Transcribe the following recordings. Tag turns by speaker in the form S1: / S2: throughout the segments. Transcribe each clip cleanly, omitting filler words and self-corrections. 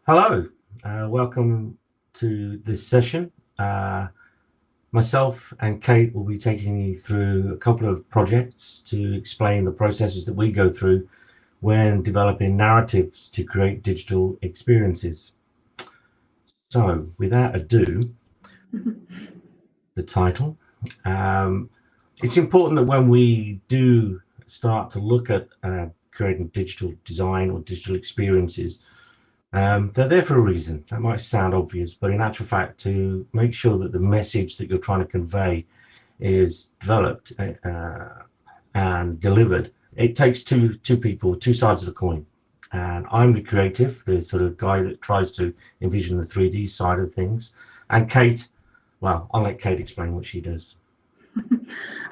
S1: Hello, welcome to this session. Myself and Kate will be taking you through a couple of projects to explain the processes that we go through when developing narratives to create digital experiences. So, without ado, the title. It's important that when we do start to look at creating digital design or digital experiences, they're there for a reason. That might sound obvious, but in actual fact, to make sure that the message that you're trying to convey is developed and delivered, it takes two people, two sides of the coin. And I'm the creative, the sort of guy that tries to envision the 3D side of things. And Kate, well, I'll let Kate explain what she does.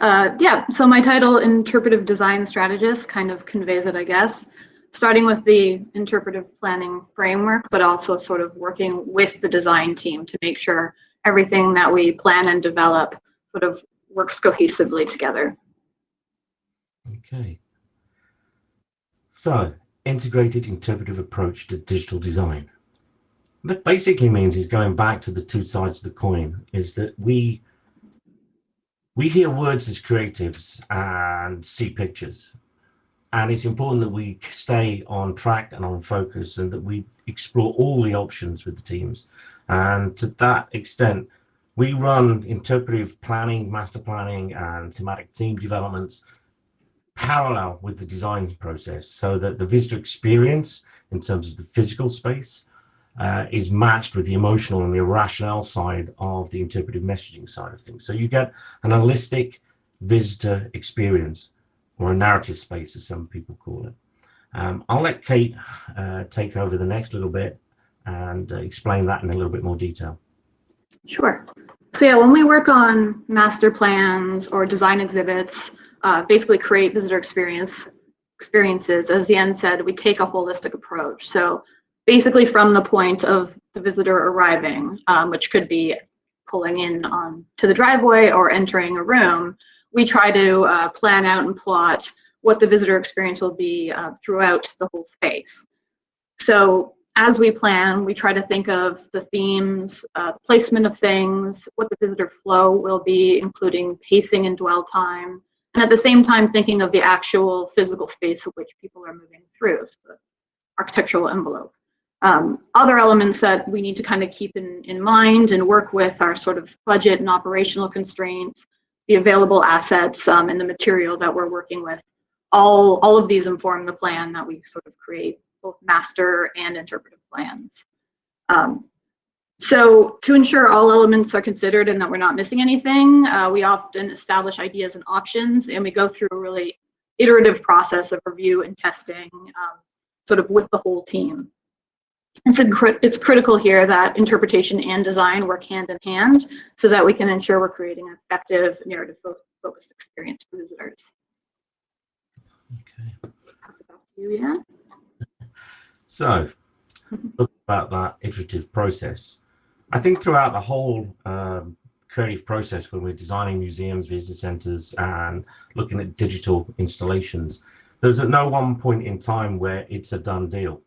S2: Yeah, so my title, Interpretive Design Strategist, kind of conveys it, I guess. Starting with the interpretive planning framework, but also sort of working with the design team to make sure everything that we plan and develop sort of works cohesively together.
S1: Okay. So, integrated interpretive approach to digital design. That basically means is going back to the two sides of the coin, is that we hear words as creatives and see pictures. And it's important that we stay on track and on focus and that we explore all the options with the teams. And to that extent, we run interpretive planning, master planning, and thematic theme developments parallel with the design process so that the visitor experience in terms of the physical space is matched with the emotional and the rationale side of the interpretive messaging side of things. So you get an holistic visitor experience, or a narrative space, as some people call it. I'll let Kate take over the next little bit and explain that in a little bit more detail.
S2: Sure. So yeah, when we work on master plans or design exhibits, basically create visitor experiences, as Yen said, we take a holistic approach. So basically from the point of the visitor arriving, which could be pulling in to the driveway or entering a room, we try to plan out and plot what the visitor experience will be throughout the whole space. So as we plan, we try to think of the themes, the placement of things, what the visitor flow will be, including pacing and dwell time, and at the same time thinking of the actual physical space of which people are moving through, so the architectural envelope. Other elements that we need to kind of keep in mind and work with are sort of budget and operational constraints, the available assets, and the material that we're working with. All of these inform the plan that we sort of create, both master and interpretive plans. So to ensure all elements are considered and that we're not missing anything, we often establish ideas and options, and we go through a really iterative process of review and testing, sort of with the whole team. It's critical here that interpretation and design work hand in hand so that we can ensure we're creating an effective narrative-focused experience for visitors.
S1: Okay.
S2: Pass it back to you, Jan.
S1: So, look about that iterative process. I think throughout the whole creative process when we're designing museums, visitor centers, and looking at digital installations, there's at no one point in time where it's a done deal.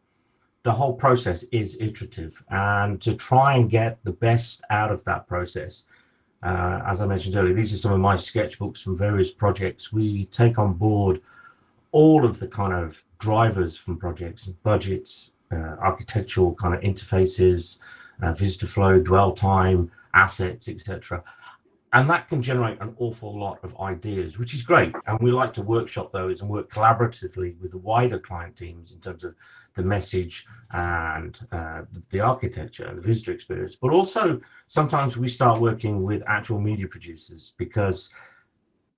S1: The whole process is iterative, and to try and get the best out of that process, as I mentioned earlier, these are some of my sketchbooks from various projects. We take on board all of the kind of drivers from projects, budgets, architectural kind of interfaces, visitor flow, dwell time, assets, etc. And that can generate an awful lot of ideas, which is great. And we like to workshop those and work collaboratively with the wider client teams in terms of the message and the architecture and the visitor experience. But also sometimes we start working with actual media producers, because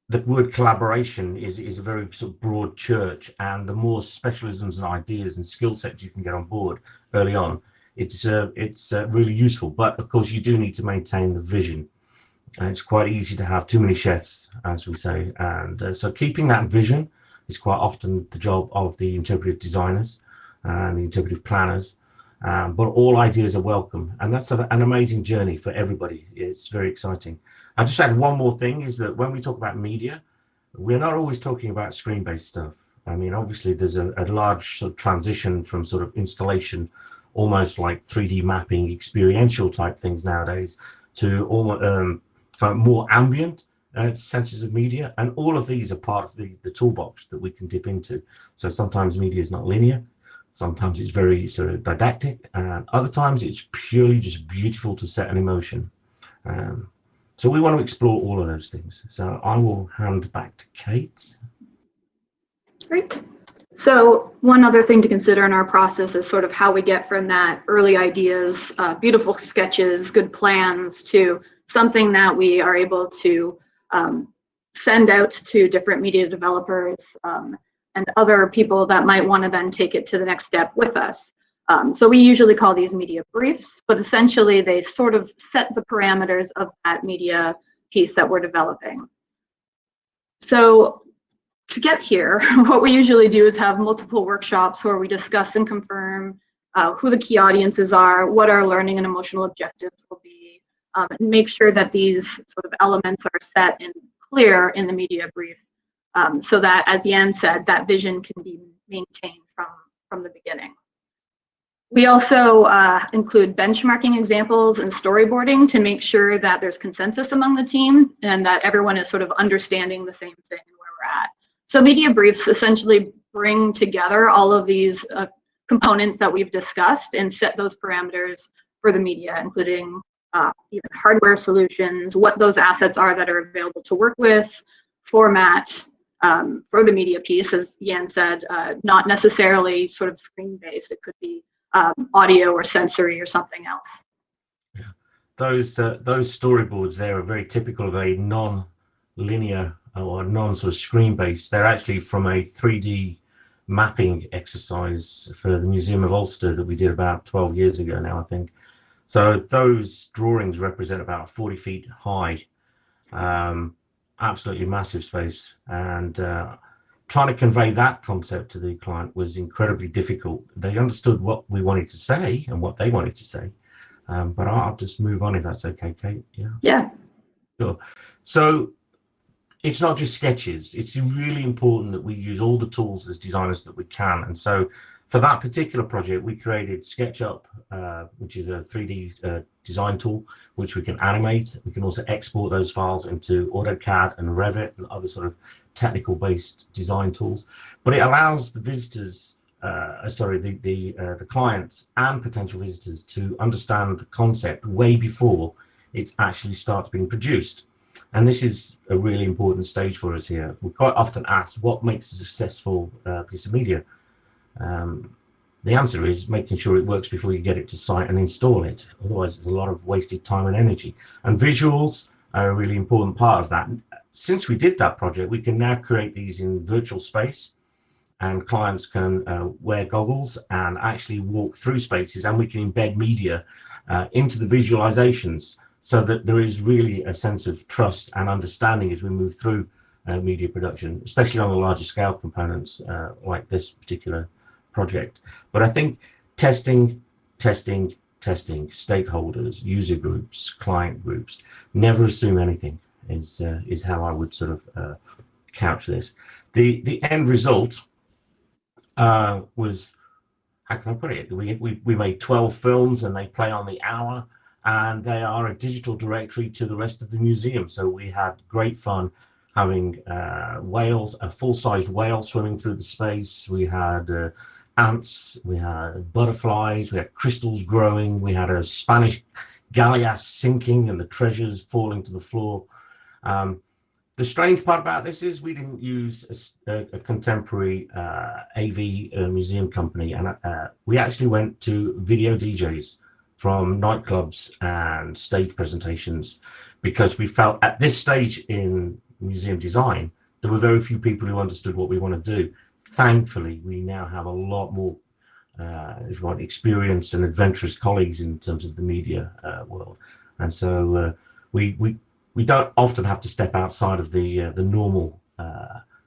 S1: the word collaboration is a very sort of broad church, and the more specialisms and ideas and skill sets you can get on board early on, it's really useful. But of course you do need to maintain the vision. And it's quite easy to have too many chefs, as we say, and so keeping that vision is quite often the job of the interpretive designers and the interpretive planners, but all ideas are welcome, and that's an amazing journey for everybody. It's very exciting. I just add one more thing, is that when we talk about media, we're not always talking about screen-based stuff. I mean, obviously there's a large sort of transition from sort of installation almost like 3D mapping, experiential type things nowadays, to almost kind of more ambient senses of media. And all of these are part of the toolbox that we can dip into. So sometimes media is not linear, sometimes it's very sort of didactic, and other times it's purely just beautiful to set an emotion. So we want to explore all of those things. So I will hand back to Kate.
S2: Great. So one other thing to consider in our process is sort of how we get from that early ideas, beautiful sketches, good plans, to something that we are able to send out to different media developers and other people that might want to then take it to the next step with us. So we usually call these media briefs, but essentially they sort of set the parameters of that media piece that we're developing. So to get here, what we usually do is have multiple workshops where we discuss and confirm who the key audiences are, what our learning and emotional objectives will be, and make sure that these sort of elements are set and clear in the media brief, so that, as Jan said, that vision can be maintained from the beginning. We also include benchmarking examples and storyboarding to make sure that there's consensus among the team and that everyone is sort of understanding the same thing and where we're at. So media briefs essentially bring together all of these components that we've discussed and set those parameters for the media, including even hardware solutions, what those assets are that are available to work with, format for the media piece, as Jan said, not necessarily sort of screen-based. It could be audio or sensory or something else.
S1: Yeah, those storyboards there are very typical of a non-linear or non-sort of screen-based. They're actually from a 3D mapping exercise for the Museum of Ulster that we did about 12 years ago now, I think. So those drawings represent about 40 feet high, absolutely massive space, and trying to convey that concept to the client was incredibly difficult. They understood what we wanted to say and what they wanted to say, but I'll just move on if that's okay, Kate.
S2: Yeah.
S1: Sure. So it's not just sketches. It's really important that we use all the tools as designers that we can. And so for that particular project, we created SketchUp, which is a 3D design tool, which we can animate. We can also export those files into AutoCAD and Revit and other sort of technical-based design tools. But it allows the visitors, the clients and potential visitors to understand the concept way before it actually starts being produced. And this is a really important stage for us here. We're quite often asked what makes a successful piece of media. The answer is making sure it works before you get it to site and install it. Otherwise, it's a lot of wasted time and energy. And visuals are a really important part of that. Since we did that project, we can now create these in virtual space, and clients can wear goggles and actually walk through spaces, and we can embed media into the visualizations, so that there is really a sense of trust and understanding as we move through media production, especially on the larger scale components like this particular project. But I think testing, stakeholders, user groups, client groups, never assume anything is how I would sort of couch this. The end result was, how can I put it? We made 12 films and they play on the hour, and they are a digital directory to the rest of the museum. So we had great fun having whales, a full-sized whale swimming through the space. We had ants, we had butterflies, we had crystals growing, we had a Spanish galleass sinking and the treasures falling to the floor. The strange part about this is we didn't use a contemporary AV museum company, and we actually went to video DJs from nightclubs and stage presentations, because we felt at this stage in museum design, there were very few people who understood what we want to do. Thankfully, we now have a lot more if you want, experienced and adventurous colleagues in terms of the media world. And so we don't often have to step outside of the normal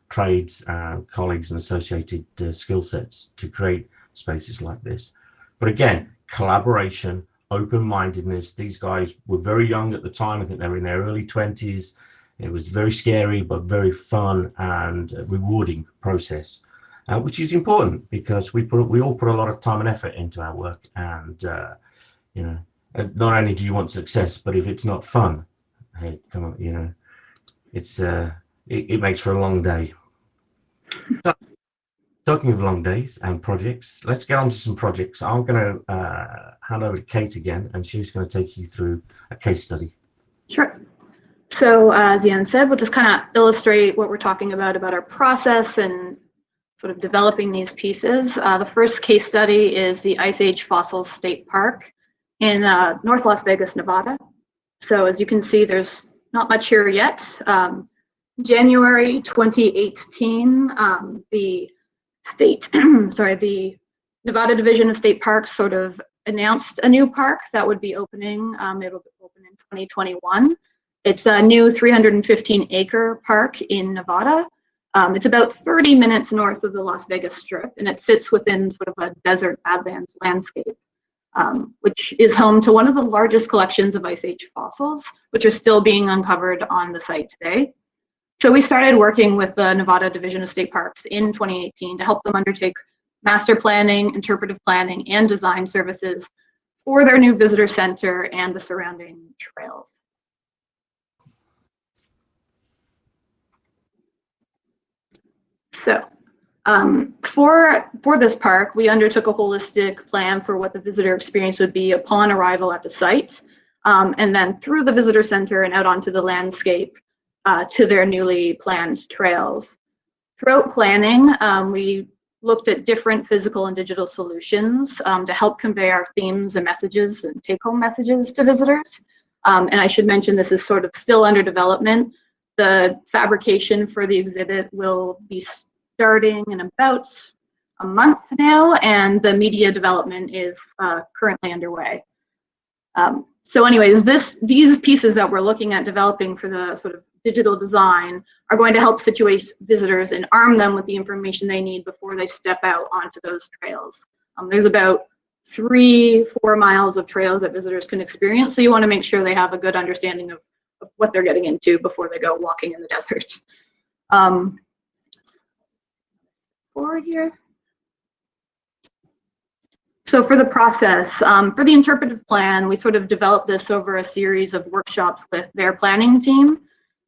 S1: trades and colleagues and associated skill sets to create spaces like this. But again, collaboration, open-mindedness. These guys were very young at the time. I think they were in their early 20s. It was very scary, but very fun and rewarding process. which is important because we all put a lot of time and effort into our work, and you know, not only do you want success, but if it's not fun, hey, come on, it's it makes for a long day. So, talking of long days and projects, let's get on to some projects. I'm going to hand over to Kate again, and she's going to take you through a case study.
S2: Sure. So as Jan said, we'll just kind of illustrate what we're talking about our process and sort of developing these pieces. The first case study is the Ice Age Fossils State Park in North Las Vegas, Nevada. So as you can see, there's not much here yet. January 2018, the state, the Nevada Division of State Parks sort of announced a new park that would be opening. It'll open in 2021. It's a new 315-acre park in Nevada. It's about 30 minutes north of the Las Vegas Strip, and it sits within sort of a desert badlands landscape, which is home to one of the largest collections of Ice Age fossils, which are still being uncovered on the site today. So we started working with the Nevada Division of State Parks in 2018 to help them undertake master planning, interpretive planning, and design services for their new visitor center and the surrounding trails. So for this park, we undertook a holistic plan for what the visitor experience would be upon arrival at the site, and then through the visitor center and out onto the landscape to their newly planned trails. Throughout planning, we looked at different physical and digital solutions to help convey our themes and messages and take-home messages to visitors. And I should mention this is sort of still under development. The fabrication for the exhibit will be starting in about a month now, and the media development is currently underway. So anyways, these pieces that we're looking at developing for the sort of digital design are going to help situate visitors and arm them with the information they need before they step out onto those trails. There's about 3-4 miles of trails that visitors can experience, so you want to make sure they have a good understanding of what they're getting into before they go walking in the desert. Forward here. So for the process, for the interpretive plan, we sort of developed this over a series of workshops with their planning team.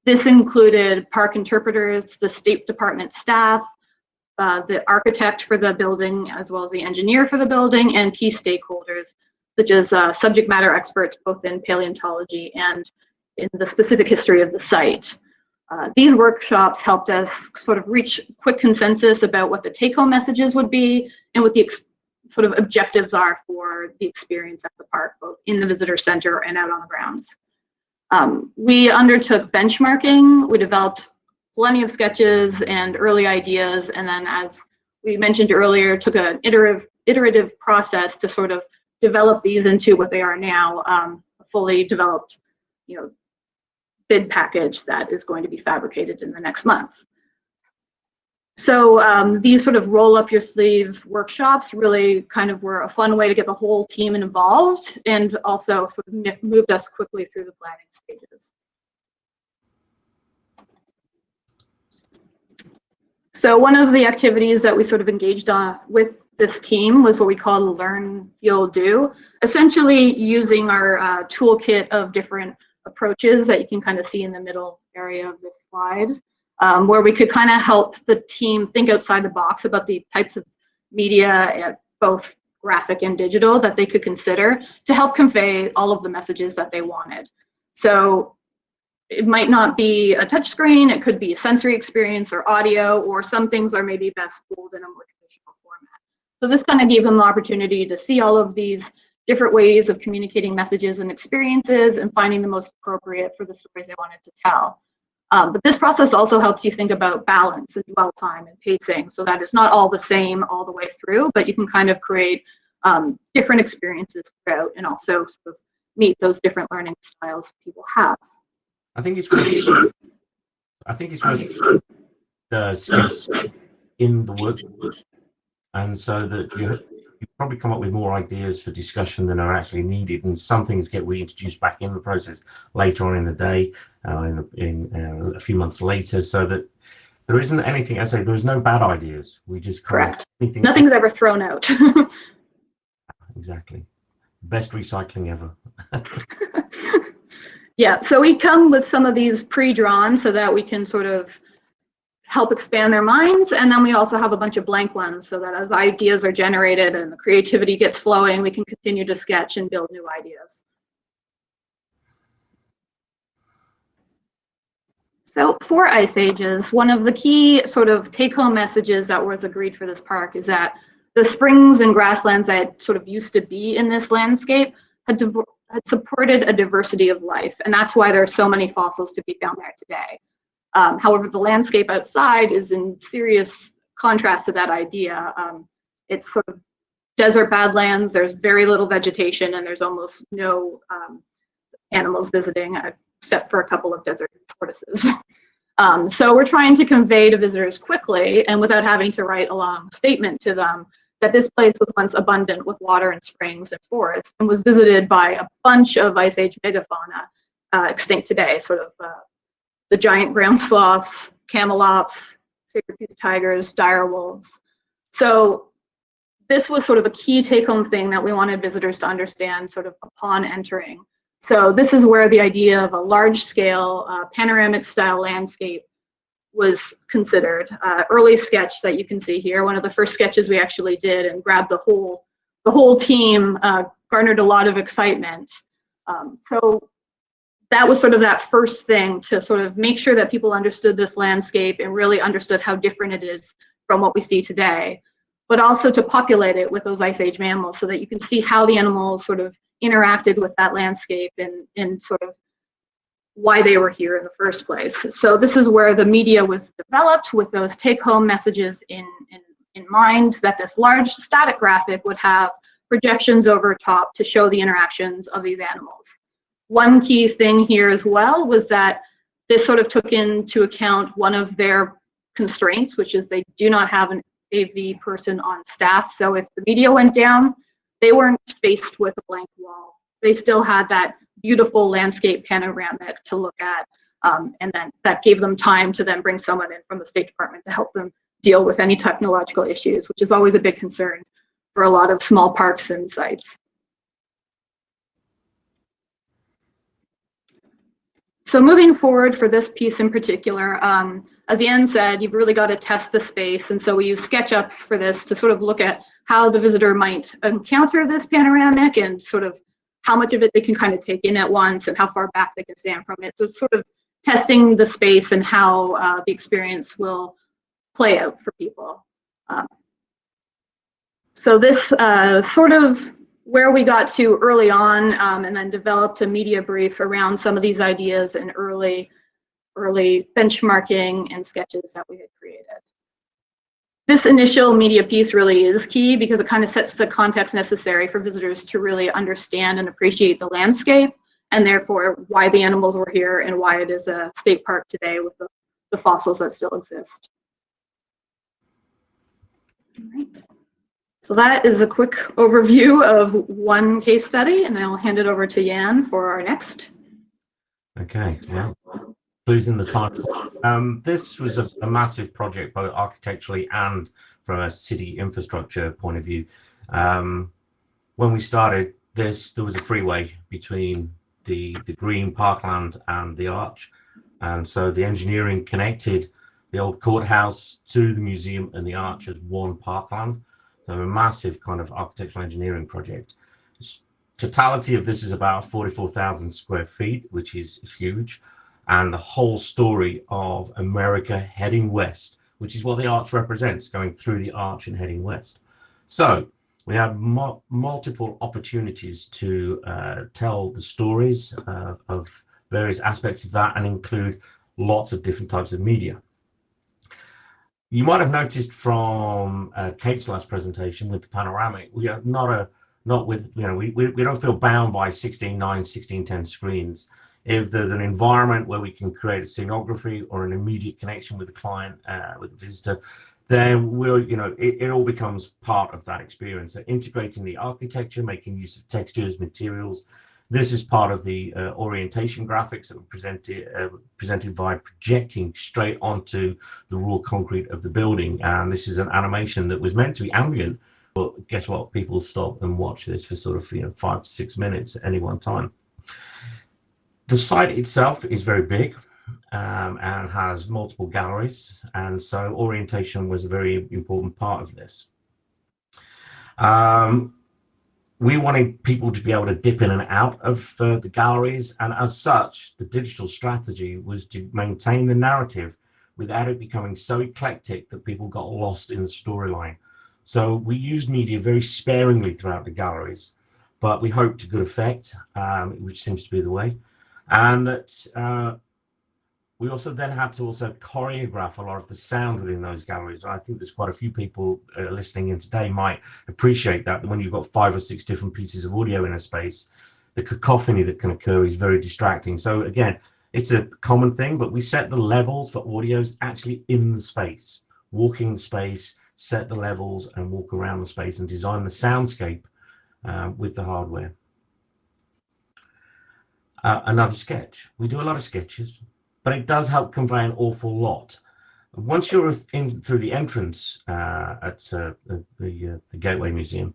S2: This included park interpreters, the State Department staff, the architect for the building, as well as the engineer for the building, and key stakeholders, such as subject matter experts, both in paleontology and in the specific history of the site. These workshops helped us sort of reach quick consensus about what the take-home messages would be and what the sort of objectives are for the experience at the park, both in the visitor center and out on the grounds. We undertook benchmarking. We developed plenty of sketches and early ideas, and then, as we mentioned earlier, took an iterative process to sort of develop these into what they are now, a fully developed, bid package that is going to be fabricated in the next month. So these sort of roll up your sleeve workshops really kind of were a fun way to get the whole team involved, and also sort of moved us quickly through the planning stages. So one of the activities that we sort of engaged on with this team was what we call Learn, Feel, Do, essentially using our toolkit of different approaches that you can kind of see in the middle area of this slide, where we could kind of help the team think outside the box about the types of media, both graphic and digital, that they could consider to help convey all of the messages that they wanted. So it might not be a touch screen, it could be a sensory experience or audio, or some things are maybe best told in a more traditional format. So this kind of gave them the opportunity to see all of these different ways of communicating messages and experiences and finding the most appropriate for the stories they wanted to tell. But this process also helps you think about balance and dwell time and pacing, so that it's not all the same all the way through, but you can kind of create different experiences throughout and also sort of meet those different learning styles people have.
S1: I think it's worth sketch in the workshop, and so that you probably come up with more ideas for discussion than are actually needed, and some things get reintroduced back in the process later on in the day, in a few months later, so that there isn't anything, I say, there's no bad ideas. We just
S2: Correct.
S1: anything.
S2: Nothing's ever thrown out.
S1: Exactly. Best recycling ever.
S2: Yeah, so we come with some of these pre-drawn so that we can sort of help expand their minds, and then we also have a bunch of blank ones so that as ideas are generated and the creativity gets flowing, we can continue to sketch and build new ideas. So for Ice Ages, one of the key sort of take-home messages that was agreed for this park is that the springs and grasslands that sort of used to be in this landscape had supported a diversity of life, and that's why there are so many fossils to be found there today. However, the landscape outside is in serious contrast to that idea. It's sort of desert badlands, there's very little vegetation, and there's almost no animals visiting, except for a couple of desert tortoises. So we're trying to convey to visitors quickly and without having to write a long statement to them that this place was once abundant with water and springs and forests and was visited by a bunch of Ice Age megafauna extinct today, sort of the giant ground sloths, camelops, saber-toothed tigers, dire wolves. So this was sort of a key take-home thing that we wanted visitors to understand sort of upon entering. So this is where the idea of a large-scale panoramic style landscape was considered. Early sketch that you can see here, one of the first sketches we actually did and grabbed the whole team, garnered a lot of excitement. So that was sort of that first thing to sort of make sure that people understood this landscape and really understood how different it is from what we see today, but also to populate it with those Ice Age mammals so that you can see how the animals sort of interacted with that landscape and sort of why they were here in the first place. So this is where the media was developed with those take-home messages in mind, that this large static graphic would have projections over top to show the interactions of these animals. One key thing here as well was that this sort of took into account one of their constraints, which is they do not have an AV person on staff. So if the media went down, they weren't faced with a blank wall. They still had that beautiful landscape panoramic to look at, and then that gave them time to then bring someone in from the State Department to help them deal with any technological issues, which is always a big concern for a lot of small parks and sites. So moving forward for this piece in particular, as Jan said, you've really got to test the space, and so we use SketchUp for this to sort of look at how the visitor might encounter this panoramic and sort of how much of it they can kind of take in at once and how far back they can stand from it. So it's sort of testing the space and how the experience will play out for people. So this sort of where we got to early on, and then developed a media brief around some of these ideas and early benchmarking and sketches that we had created. This initial media piece really is key because it kind of sets the context necessary for visitors to really understand and appreciate the landscape, and therefore why the animals were here and why it is a state park today with the fossils that still exist. All right. So that is a quick overview of one case study, and I'll hand it over to Jan for our next.
S1: Okay, well, losing the time. This was a massive project, both architecturally and from a city infrastructure point of view. When we started this, there was a freeway between the green parkland and the arch, and so the engineering connected the old courthouse to the museum and the arch as one parkland. So a massive kind of architectural engineering project. Totality of this is about 44,000 square feet, which is huge, and the whole story of America heading west, which is what the arch represents, going through the arch and heading west. So we have multiple opportunities to tell the stories of various aspects of that and include lots of different types of media. You might have noticed from Kate's last presentation with the panoramic, we are not with, you know, we don't feel bound by 16:9, 16:10 screens. If there's an environment where we can create a scenography or an immediate connection with the client, with the visitor, then we'll, you know, it all becomes part of that experience. So integrating the architecture, making use of textures, materials, This is part of the orientation graphics that were presented by projecting straight onto the raw concrete of the building. And this is an animation that was meant to be ambient, but guess what? People stop and watch this for sort of 5 to 6 minutes at any one time. The site itself is very big and has multiple galleries, and so orientation was a very important part of this. We wanted people to be able to dip in and out of the galleries, and as such, the digital strategy was to maintain the narrative without it becoming so eclectic that people got lost in the storyline. So we used media very sparingly throughout the galleries, but we hoped to good effect, which seems to be the way. And that we also then had to also choreograph a lot of the sound within those galleries. I think there's quite a few people listening in today might appreciate that when you've got 5 or 6 different pieces of audio in a space, the cacophony that can occur is very distracting. So again, it's a common thing, but we set the levels for audios actually in the space, walking the space, set the levels and walk around the space and design the soundscape with the hardware. Another sketch. We do a lot of sketches, but it does help convey an awful lot. Once you're in through the entrance at the Gateway Museum,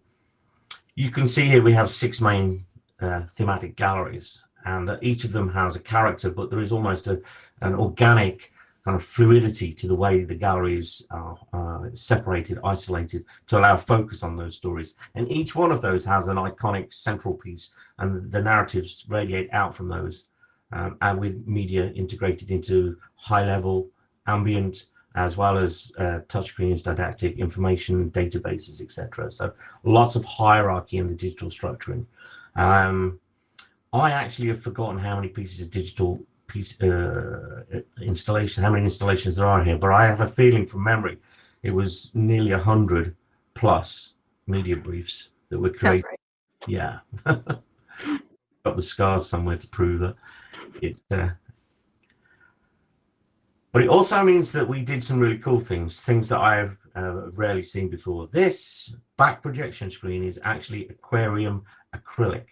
S1: you can see here we have 6 main thematic galleries, and each of them has a character, but there is almost an organic kind of fluidity to the way the galleries are separated, isolated, to allow focus on those stories. And each one of those has an iconic central piece, and the narratives radiate out from those, and with media integrated into high-level, ambient, as well as touchscreens, didactic, information, databases, etc. So lots of hierarchy in the digital structuring. I actually have forgotten how many pieces of digital installation, how many installations there are here, but I have a feeling from memory it was nearly 100 plus media briefs that were created.
S2: Right.
S1: Yeah. Got the scars somewhere to prove that it's but it also means that we did some really cool things that I've rarely seen before. This back projection screen is actually aquarium acrylic,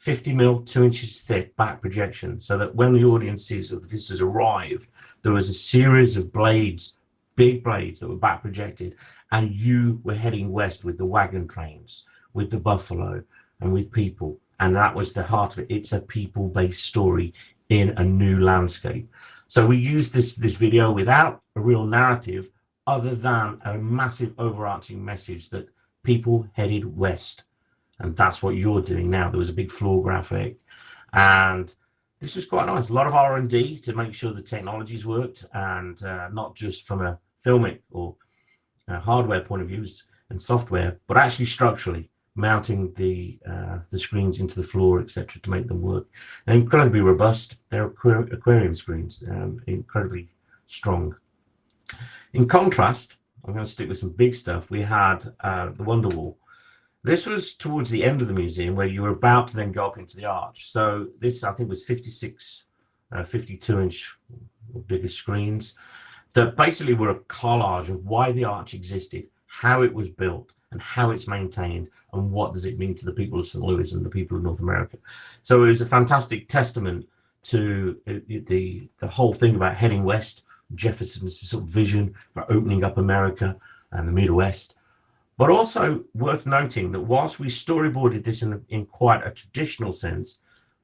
S1: 50mm, 2 inches thick back projection, so that when the audiences or the visitors arrived, there was a series of blades, big blades that were back projected, and you were heading west with the wagon trains, with the buffalo, and with people. And that was the heart of it. It's a people-based story in a new landscape. So we used this video without a real narrative other than a massive overarching message that people headed west. And that's what you're doing now. There was a big floor graphic, and this is quite nice. A lot of R&D to make sure the technologies worked, and not just from a filmic or hardware point of view and software, but actually structurally mounting the screens into the floor, etc., to make them work. They're incredibly robust. They're aquarium screens, incredibly strong. In contrast, I'm going to stick with some big stuff. We had the Wonder Wall. This was towards the end of the museum where you were about to then go up into the arch. So this, I think, was 56, 52-inch or bigger screens that basically were a collage of why the arch existed, how it was built, and how it's maintained, and what does it mean to the people of St. Louis and the people of North America. So it was a fantastic testament to the whole thing about heading west, Jefferson's sort of vision for opening up America and the Midwest. But also worth noting that whilst we storyboarded this in quite a traditional sense,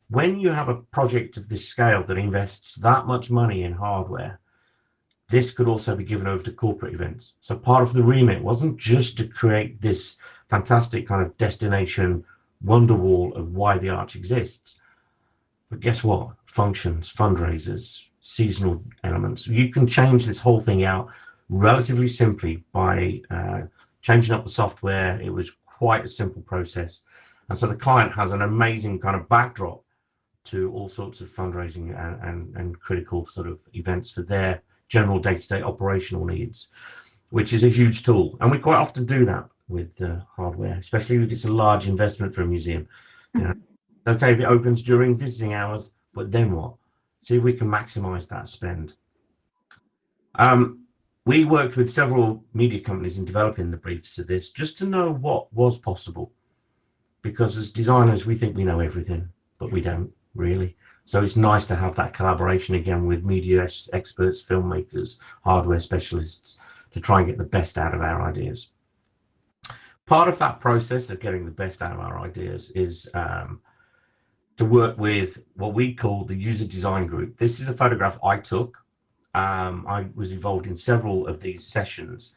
S1: when you have a project of this scale that invests that much money in hardware, this could also be given over to corporate events. So part of the remit wasn't just to create this fantastic kind of destination wonder wall of why the arch exists, but guess what? Functions, fundraisers, seasonal elements. You can change this whole thing out relatively simply by changing up the software. It was quite a simple process. And so the client has an amazing kind of backdrop to all sorts of fundraising and critical sort of events for their general day-to-day operational needs, which is a huge tool. And we quite often do that with hardware, especially if it's a large investment for a museum. You know, okay, if it opens during visiting hours, but then what? See if we can maximize that spend. We worked with several media companies in developing the briefs to this, just to know what was possible. Because as designers, we think we know everything. but we don't really. So it's nice to have that collaboration again with media experts, filmmakers, hardware specialists, to try and get the best out of our ideas. Part of that process of getting the best out of our ideas is to work with what we call the user design group. This is a photograph I took. I was involved in several of these sessions.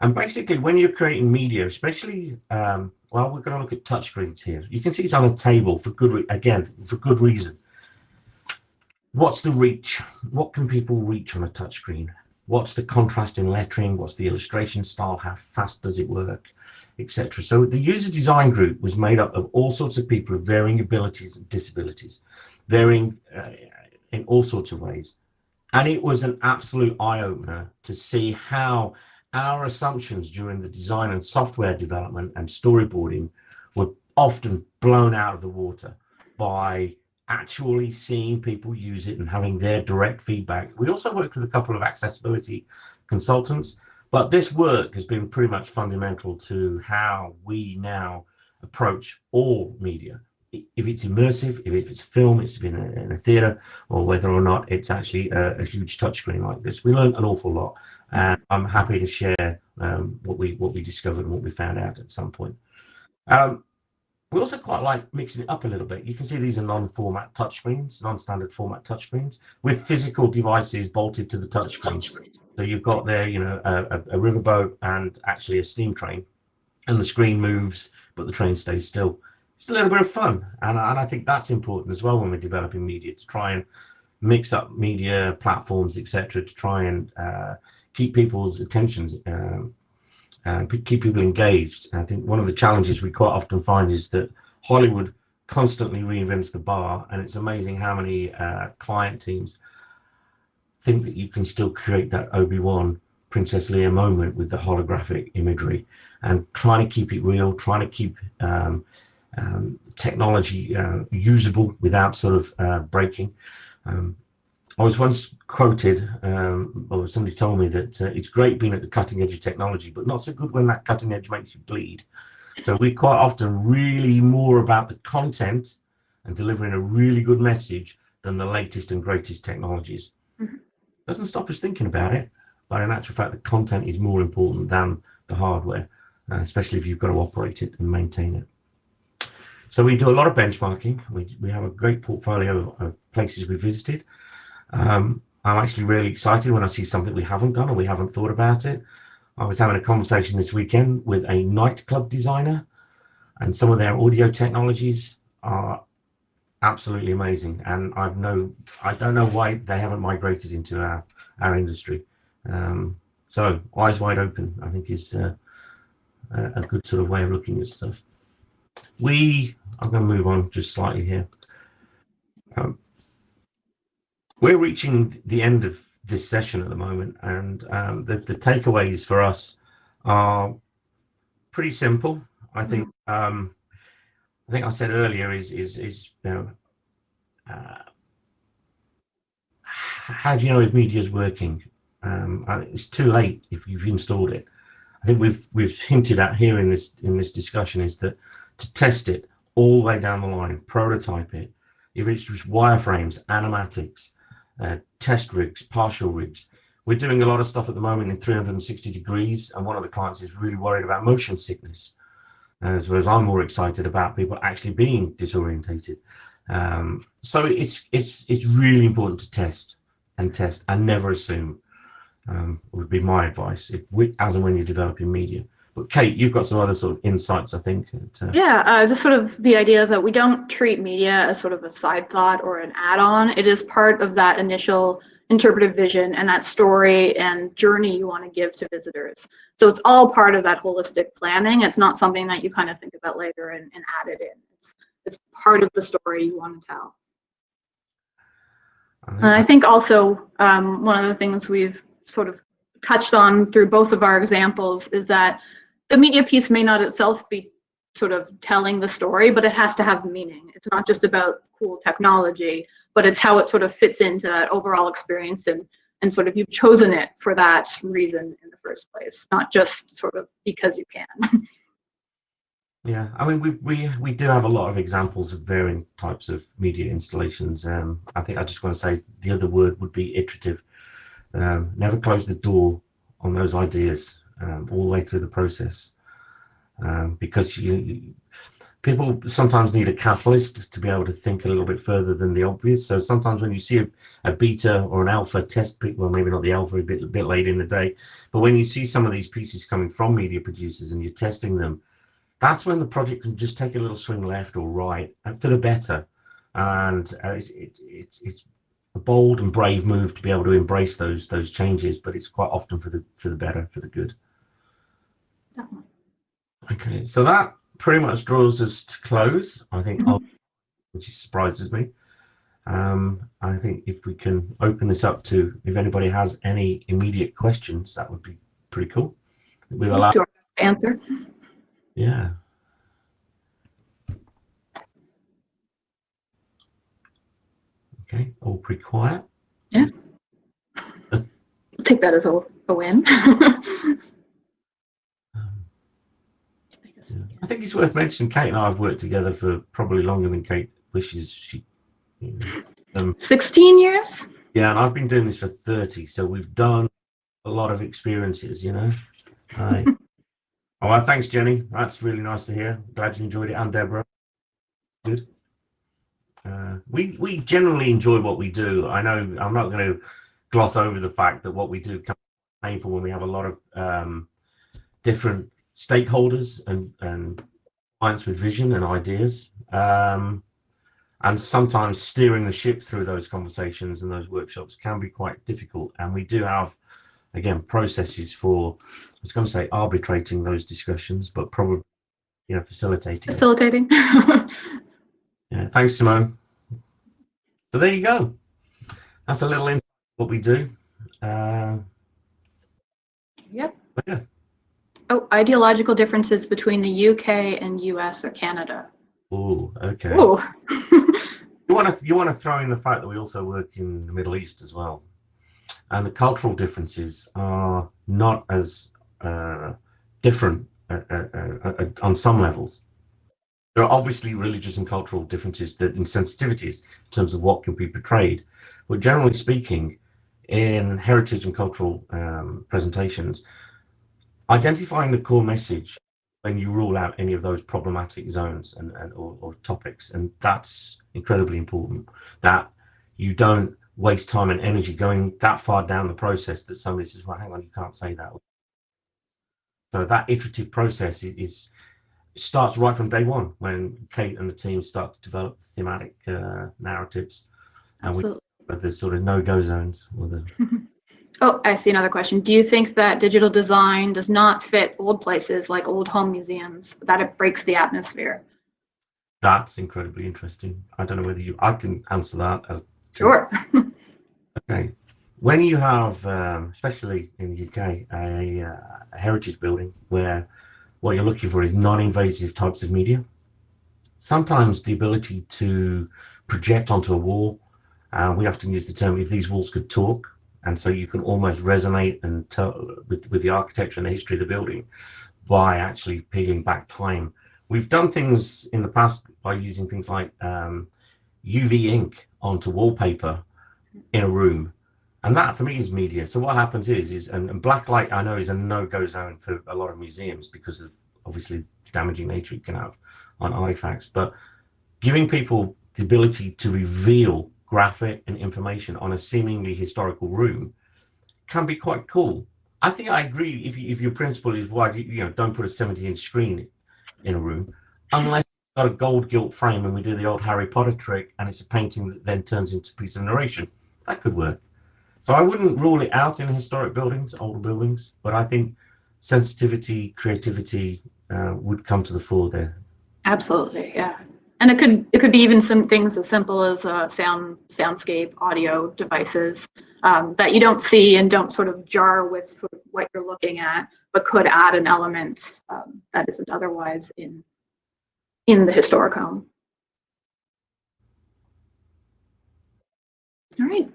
S1: And basically, when you're creating media, especially, well, we're going to look at touchscreens here. You can see it's on a table for good reason. What's the reach? What can people reach on a touchscreen? What's the contrast in lettering? What's the illustration style? How fast does it work? Etc. So the user design group was made up of all sorts of people of varying abilities and disabilities, varying in all sorts of ways. And it was an absolute eye-opener to see how our assumptions during the design and software development and storyboarding were often blown out of the water by actually seeing people use it and having their direct feedback. We also worked with a couple of accessibility consultants, but this work has been pretty much fundamental to how we now approach all media. If it's immersive, if it's film, it's in a theater, or whether or not it's actually a huge touchscreen like this. We learned an awful lot, and I'm happy to share what we discovered and what we found out at some point. We also quite like mixing it up a little bit. You can see these are non-format touchscreens, non-standard format touchscreens with physical devices bolted to the touchscreen. So you've got there, you know, a riverboat and actually a steam train, and the screen moves, but the train stays still. It's a little bit of fun, and I think that's important as well when we're developing media, to try and mix up media platforms, etc., to try and keep people's attentions, keep people engaged. And I think one of the challenges we quite often find is that Hollywood constantly reinvents the bar, and it's amazing how many client teams think that you can still create that Obi-Wan Princess Leia moment with the holographic imagery, and trying to keep it real, trying to keep technology usable without sort of breaking. I was once quoted, or somebody told me that it's great being at the cutting edge of technology, but not so good when that cutting edge makes you bleed. So we quite often really more about the content and delivering a really good message than the latest and greatest technologies. Mm-hmm. Doesn't stop us thinking about it, but in actual fact, the content is more important than the hardware, especially if you've got to operate it and maintain it. So we do a lot of benchmarking. We have a great portfolio of places we visited. I'm actually really excited when I see something we haven't done or we haven't thought about it. I was having a conversation this weekend with a nightclub designer, and some of their audio technologies are absolutely amazing. And I don't know why they haven't migrated into our industry. So eyes wide open, I think, is a good sort of way of looking at stuff. I'm going to move on just slightly here. We're reaching the end of this session at the moment, and the takeaways for us are pretty simple. I think I said earlier is you know, how do you know if media is working? It's too late if you've installed it. I think we've hinted at here in this discussion is that to test it all the way down the line, prototype it. If it's just wireframes, animatics, test rigs, partial rigs. We're doing a lot of stuff at the moment in 360 degrees, and one of the clients is really worried about motion sickness, as well as I'm more excited about people actually being disorientated. So it's really important to test and never assume. Would be my advice as and when you're developing media. But Kate, you've got some other sort of insights, I think.
S2: Just sort of the idea is that we don't treat media as sort of a side thought or an add-on. It is part of that initial interpretive vision and that story and journey you want to give to visitors. So it's all part of that holistic planning. It's not something that you kind of think about later and add it in. It's part of the story you want to tell. And I think also one of the things we've sort of touched on through both of our examples is that the media piece may not itself be sort of telling the story, but it has to have meaning. It's not just about cool technology, but it's how it sort of fits into that overall experience, and sort of you've chosen it for that reason in the first place, not just sort of because you can.
S1: Yeah, I mean, we do have a lot of examples of varying types of media installations. I think I just want to say the other word would be iterative. Never close the door on those ideas all the way through the process, because people sometimes need a catalyst to be able to think a little bit further than the obvious. So sometimes when you see a beta or an alpha test, well, maybe not the alpha, a bit late in the day, but when you see some of these pieces coming from media producers and you're testing them, that's when the project can just take a little swing left or right and for the better. And it's a bold and brave move to be able to embrace those changes, but it's quite often for the better, for the good.
S2: Definitely.
S1: Okay, so that pretty much draws us to close. I think, which surprises me. I think if we can open this up to if anybody has any immediate questions, that would be pretty cool. We'll allow,
S2: Do our best to answer.
S1: yeah. Okay, all pretty quiet.
S2: Yeah. I'll take that as a win.
S1: Yeah. I think it's worth mentioning Kate and I have worked together for probably longer than Kate wishes she. You know,
S2: 16 years?
S1: yeah, and I've been doing this for 30, so we've done a lot of experiences, you know. Right. Oh, well, thanks, Jenny. That's really nice to hear. Glad you enjoyed it, and Deborah. Good. We generally enjoy what we do. I know I'm not going to gloss over the fact that what we do can be painful when we have a lot of different stakeholders and clients with vision and ideas. And sometimes steering the ship through those conversations and those workshops can be quite difficult. And we do have, again, processes for, I was going to say arbitrating those discussions, but probably, you know, facilitating.
S2: Facilitating.
S1: Yeah, thanks, Simone. So there you go. That's a little insight what we do.
S2: Yep.
S1: Yeah.
S2: Oh, ideological differences between the UK and US or Canada.
S1: Oh, okay.
S2: Oh.
S1: You want to throw in the fact that we also work in the Middle East as well, and the cultural differences are not as different on some levels. There are obviously religious and cultural differences and sensitivities in terms of what can be portrayed, but generally speaking, in heritage and cultural presentations, identifying the core message when you rule out any of those problematic zones or topics, and that's incredibly important, that you don't waste time and energy going that far down the process that somebody says, well, hang on, you can't say that. So that iterative process starts right from day one when Kate and the team start to develop thematic narratives.
S2: Absolutely.
S1: And there's sort of no-go zones.
S2: Oh, I see another question. Do you think that digital design does not fit old places like old home museums, that it breaks the atmosphere?
S1: That's incredibly interesting. I don't know whether I can answer that.
S2: Sure.
S1: Okay. When you have, especially in the UK, a heritage building where what you're looking for is non-invasive types of media, sometimes the ability to project onto a wall, we often use the term if these walls could talk, and so you can almost resonate and tell with the architecture and the history of the building by actually peeling back time. We've done things in the past by using things like UV ink onto wallpaper in a room, and that for me is media. So what happens is and black light, I know, is a no-go zone for a lot of museums because of obviously the damaging nature it can have on artifacts, but giving people the ability to reveal graphic and information on a seemingly historical room can be quite cool. I think I agree if your principle is why you know don't put a 70-inch screen in a room unless you've got a gold gilt frame and we do the old Harry Potter trick and it's a painting that then turns into a piece of narration. That could work. So I wouldn't rule it out in historic buildings, older buildings, but I think sensitivity, creativity would come to the fore there.
S2: Absolutely, yeah. And it could be even some things as simple as soundscape, audio devices that you don't see and don't sort of jar with sort of what you're looking at, but could add an element that isn't otherwise in the historic home. All right.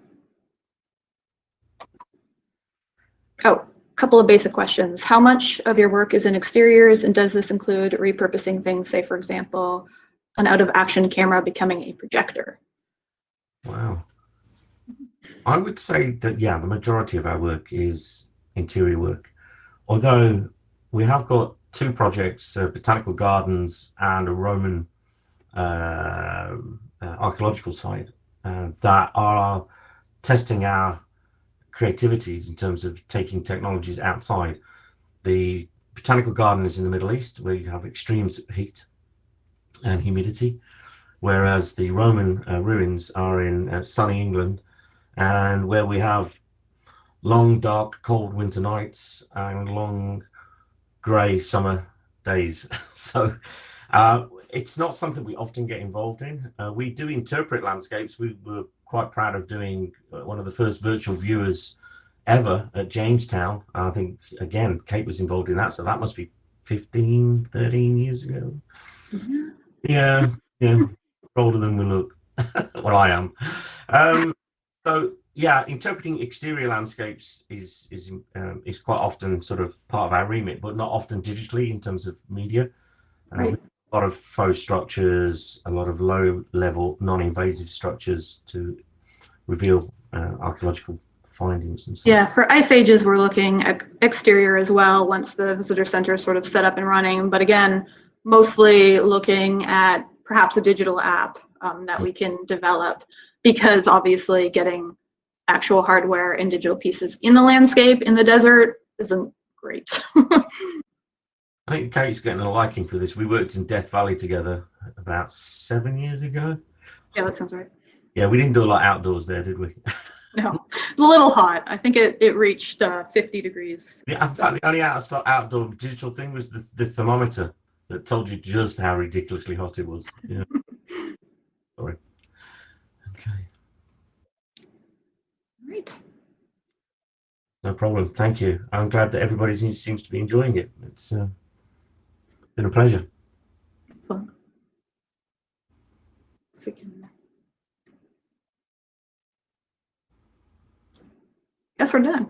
S2: Oh, couple of basic questions. How much of your work is in exteriors, and does this include repurposing things, say, for example, an out-of-action camera becoming a projector?
S1: Wow. I would say that, yeah, the majority of our work is interior work. Although we have got two projects, botanical gardens and a Roman archaeological site that are testing our creativities in terms of taking technologies outside. The botanical garden is in the Middle East, where you have extreme heat and humidity, whereas the Roman ruins are in sunny England, and where we have long, dark, cold winter nights and long, grey summer days. So it's not something we often get involved in. We do interpret landscapes. We were quite proud of doing one of the first virtual viewers ever at Jamestown. I think, again, Kate was involved in that, so that must be 15, 13 years ago. Yeah, yeah, older than we look. Well, I am. So yeah, interpreting exterior landscapes is quite often sort of part of our remit, but not often digitally in terms of media.
S2: Right.
S1: A lot of faux structures, a lot of low-level, non-invasive structures to reveal archaeological findings and stuff.
S2: Yeah, for Ice Ages, we're looking at exterior as well once the visitor center is sort of set up and running. But again, mostly looking at perhaps a digital app that we can develop, because obviously getting actual hardware and digital pieces in the landscape in the desert isn't great.
S1: I think Kate's getting a liking for this. We worked in Death Valley together about 7 years ago.
S2: Yeah, that sounds right.
S1: Yeah, we didn't do a lot outdoors there, did we?
S2: No, it's a little hot. I think it reached 50 degrees.
S1: Yeah, in fact, the only outdoor digital thing was the thermometer that told you just how ridiculously hot it was. Yeah. Sorry. Okay.
S2: Right.
S1: No problem. Thank you. I'm glad that everybody seems to be enjoying it. It's been a pleasure.
S2: Excellent. So we can. Guess we're done.